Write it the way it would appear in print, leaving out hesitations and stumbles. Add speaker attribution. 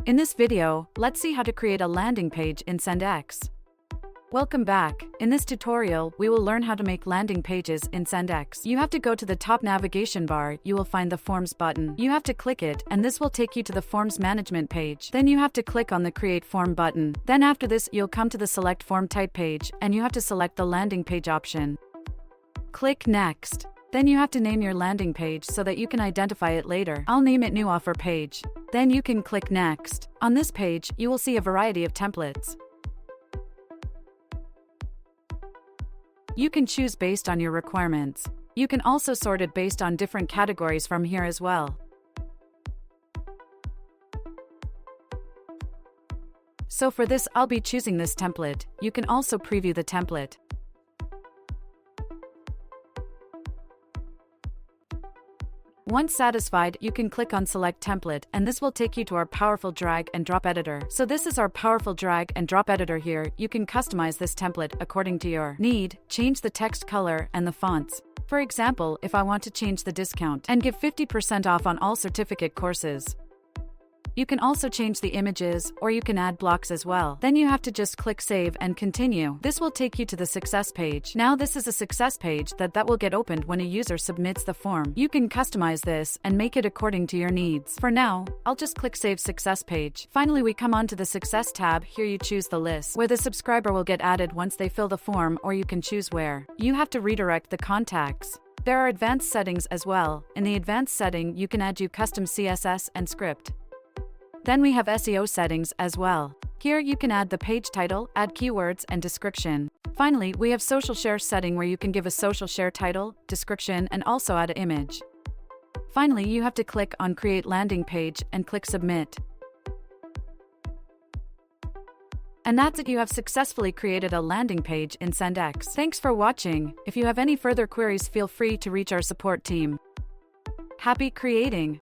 Speaker 1: In this video, let's see how to create a landing page in SendX. Welcome back. In this tutorial, we will learn how to make landing pages in SendX. You have to go to the top navigation bar, you will find the Forms button. You have to click it, and this will take you to the Forms Management page. Then you have to click on the Create Form button. Then after this, you'll come to the Select Form Type page, and you have to select the landing page option. Click Next. Then you have to name your landing page so that you can identify it later. I'll name it New Offer Page. Then you can click Next. On this page, you will see a variety of templates. You can choose based on your requirements. You can also sort it based on different categories from here as well. So for this, I'll be choosing this template. You can also preview the template. Once satisfied, you can click on Select Template, and this will take you to our powerful drag and drop editor. So this is our powerful drag and drop editor here. You can customize this template according to your need, change the text color and the fonts. For example, if I want to change the discount and give 50% off on all certificate courses. You can also change the images, or you can add blocks as well. Then you have to just click Save and Continue. This will take you to the Success page. Now this is a success page that will get opened when a user submits the form. You can customize this and make it according to your needs. For now, I'll just click Save Success page. Finally, we come on to the Success tab. Here you choose the list where the subscriber will get added once they fill the form, or you can choose where. You have to redirect the contacts. There are advanced settings as well. In the advanced setting, you can add your custom CSS and script. Then we have SEO settings as well. Here you can add the page title, add keywords and description. Finally, we have social share setting where you can give a social share title, description, and also add an image. Finally, you have to click on Create Landing Page and click Submit. And that's it, you have successfully created a landing page in SendX. Thanks for watching. If you have any further queries, feel free to reach our support team. Happy creating!